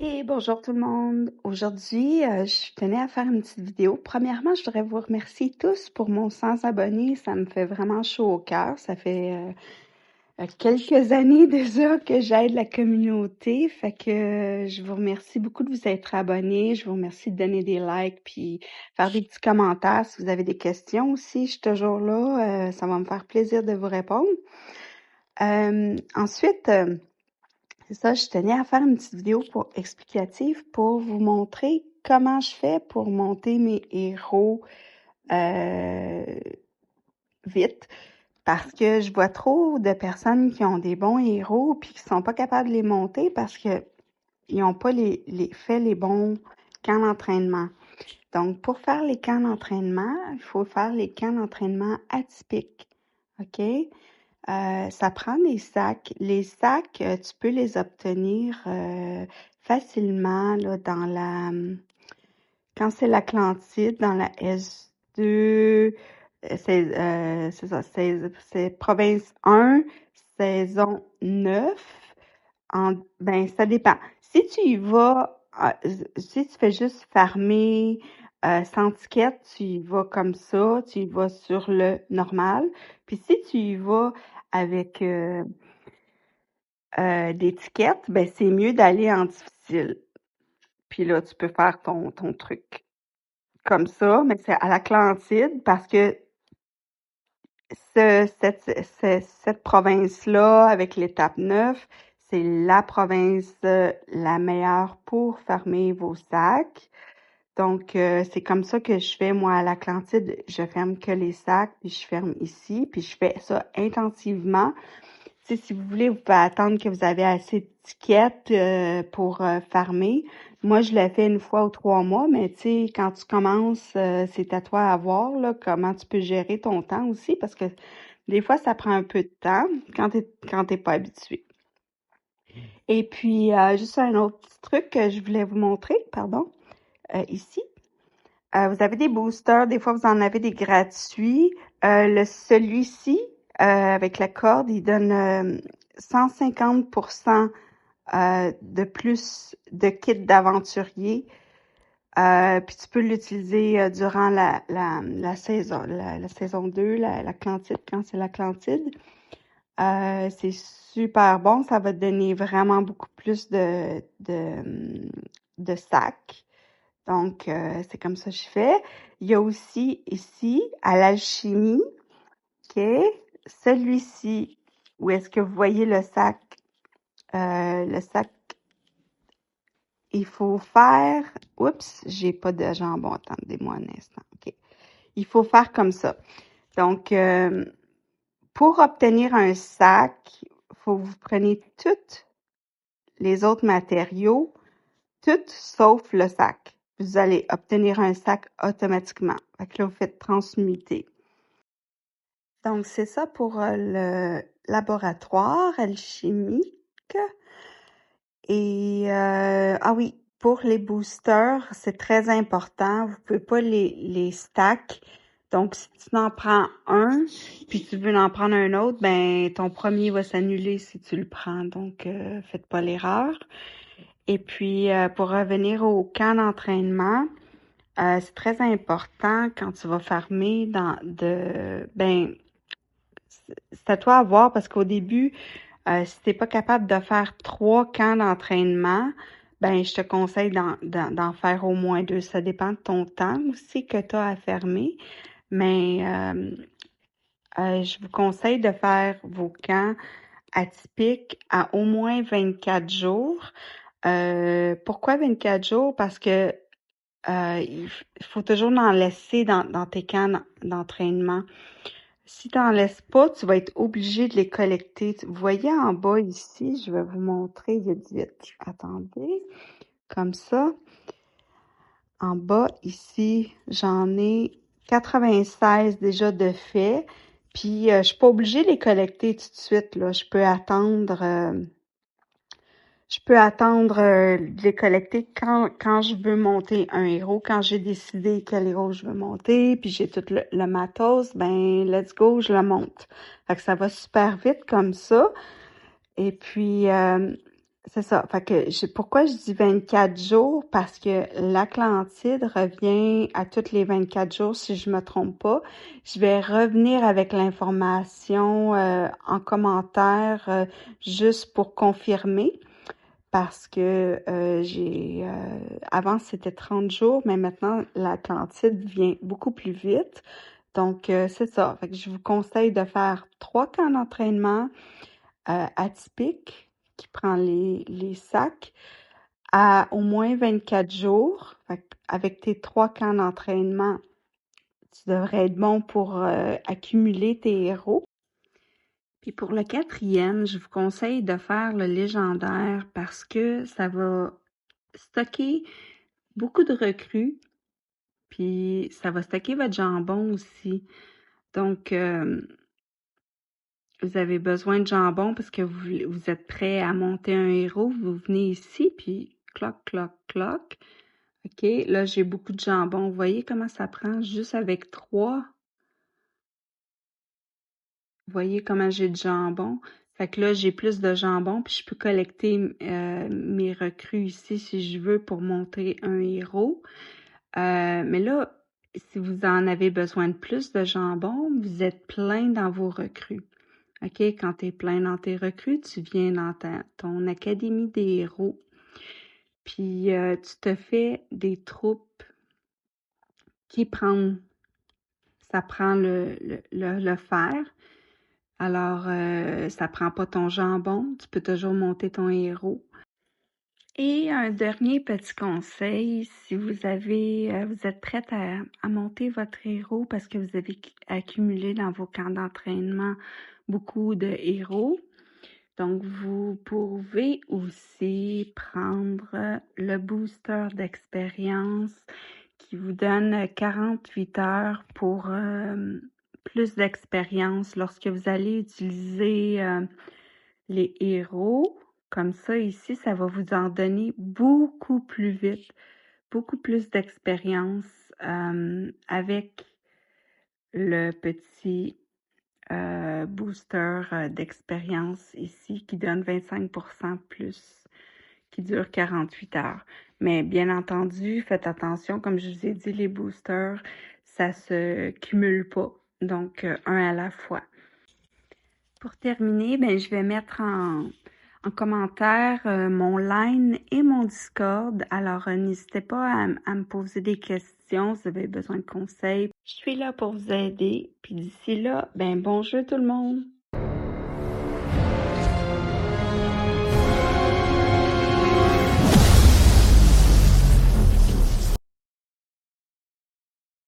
Et bonjour tout le monde. Aujourd'hui, je tenais à faire une petite vidéo. Premièrement, je voudrais vous remercier tous pour mon 100 abonnés. Ça me fait vraiment chaud au cœur. Ça fait quelques années déjà que j'aide la communauté. Fait que je vous remercie beaucoup de vous être abonnés. Je vous remercie de donner des likes puis faire des petits commentaires. Si vous avez des questions aussi, je suis toujours là. Ça va me faire plaisir de vous répondre. Ensuite, c'est ça, je tenais à faire une petite vidéo explicative pour vous montrer comment je fais pour monter mes héros vite. Parce que je vois trop de personnes qui ont des bons héros puis qui sont pas capables de les monter parce que ils n'ont pas fait les bons camps d'entraînement. Donc, pour faire les camps d'entraînement, il faut faire les camps d'entraînement atypiques. OK? Ça prend des sacs. Les sacs, tu peux les obtenir facilement là, quand c'est l'Atlantide, dans la S2, c'est ça, c'est province 1, saison 9. Ben, ça dépend. Si tu y vas, si tu fais juste farmer sans ticket, tu y vas comme ça, tu y vas sur le normal. Puis si tu y vas avec des tickets, ben c'est mieux d'aller en difficile. Puis là, tu peux faire ton truc comme ça, mais c'est à l'Atlantide parce que cette province-là, avec l'étape 9, c'est la province la meilleure pour fermer vos sacs. Donc, c'est comme ça que je fais, moi, à l'Atlantide. Je ferme que les sacs, puis je ferme ici, puis je fais ça intensivement. Tu sais, si vous voulez, vous pouvez attendre que vous avez assez d'étiquettes pour farmer. Moi, je le fais une fois ou 3 mois, mais tu sais, quand tu commences, c'est à toi à voir là, comment tu peux gérer ton temps aussi, parce que des fois, ça prend un peu de temps quand t'es pas habitué. Et puis, juste un autre petit truc que je voulais vous montrer, pardon, ici. Vous avez des boosters, des fois vous en avez des gratuits. Celui-ci, avec la corde, il donne 150% de plus de kit d'aventurier. Puis tu peux l'utiliser durant la saison, la saison 2, l'Atlantide, quand c'est l'Atlantide. C'est super bon, ça va te donner vraiment beaucoup plus de sacs. Donc, c'est comme ça que je fais. Il y a aussi ici, à l'alchimie, OK, celui-ci, où est-ce que vous voyez le sac, il faut faire, oups, j'ai pas de jambon, attendez-moi un instant, OK. Il faut faire comme ça. Donc, pour obtenir un sac, faut que vous preniez tous les autres matériaux, tout sauf le sac. Vous allez obtenir un sac automatiquement. Fait que là, vous faites transmuter. Donc, c'est ça pour le laboratoire alchimique. Et, ah oui, pour les boosters, c'est très important. Vous pouvez pas les stack. Donc, si tu en prends un, puis tu veux en prendre un autre, ben, ton premier va s'annuler si tu le prends. Donc, faites pas l'erreur. Et puis, pour revenir au camp d'entraînement, c'est très important quand tu vas farmer ben, c'est à toi à voir parce qu'au début, si t'es pas capable de faire 3 camps d'entraînement, ben, je te conseille d'en faire au moins 2. Ça dépend de ton temps aussi que tu as à fermer. Mais, je vous conseille de faire vos camps atypiques à au moins 24 jours. Pourquoi 24 jours? Parce que il faut toujours en laisser dans tes camps d'entraînement. Si tu n'en laisses pas, tu vas être obligé de les collecter. Vous voyez en bas ici, je vais vous montrer vite, vite. Attendez, comme ça. En bas ici, j'en ai 96 déjà de fait. Puis, je suis pas obligée de les collecter tout de suite, là. Je peux attendre de les collecter quand je veux monter un héros, quand j'ai décidé quel héros je veux monter, puis j'ai tout le matos, ben let's go, je le monte. Fait que ça va super vite comme ça. Et puis, C'est ça. Fait que pourquoi je dis 24 jours? Parce que l'Atlantide revient à toutes les 24 jours, si je me trompe pas. Je vais revenir avec l'information en commentaire juste pour confirmer. Parce que avant c'était 30 jours, mais maintenant l'Atlantide vient beaucoup plus vite. Donc c'est ça. Fait que je vous conseille de faire 3 camps d'entraînement atypiques qui prend les sacs à au moins 24 jours. Fait avec tes 3 camps d'entraînement, tu devrais être bon pour accumuler tes héros. Puis pour le 4e, je vous conseille de faire le légendaire parce que ça va stocker beaucoup de recrues, puis ça va stocker votre jambon aussi. Donc, vous avez besoin de jambon parce que vous êtes prêt à monter un héros. Vous venez ici, puis cloc, cloc, cloc. OK, là, j'ai beaucoup de jambon. Vous voyez comment ça prend juste avec 3? Vous voyez comment j'ai de jambon? Fait que là, j'ai plus de jambon, puis je peux collecter mes recrues ici si je veux pour monter un héros. Mais là, si vous en avez besoin de plus de jambon, vous êtes plein dans vos recrues. OK? Quand tu es plein dans tes recrues, tu viens dans ton académie des héros. Puis tu te fais des troupes qui prennent, ça prend le fer. Alors, ça prend pas ton jambon. Tu peux toujours monter ton héros. Et un dernier petit conseil, si vous êtes prête à monter votre héros parce que vous avez accumulé dans vos camps d'entraînement beaucoup de héros, donc vous pouvez aussi prendre le booster d'expérience qui vous donne 48 heures pour plus d'expérience lorsque vous allez utiliser les héros. Comme ça, ici, ça va vous en donner beaucoup plus vite, beaucoup plus d'expérience avec le petit booster d'expérience ici qui donne 25% plus, qui dure 48 heures. Mais bien entendu, faites attention, comme je vous ai dit, les boosters, ça se cumule pas. Donc, un à la fois. Pour terminer, ben, je vais mettre en commentaire mon Line et mon Discord. Alors, n'hésitez pas à me poser des questions si vous avez besoin de conseils. Je suis là pour vous aider. Puis d'ici là, ben, bon jeu tout le monde!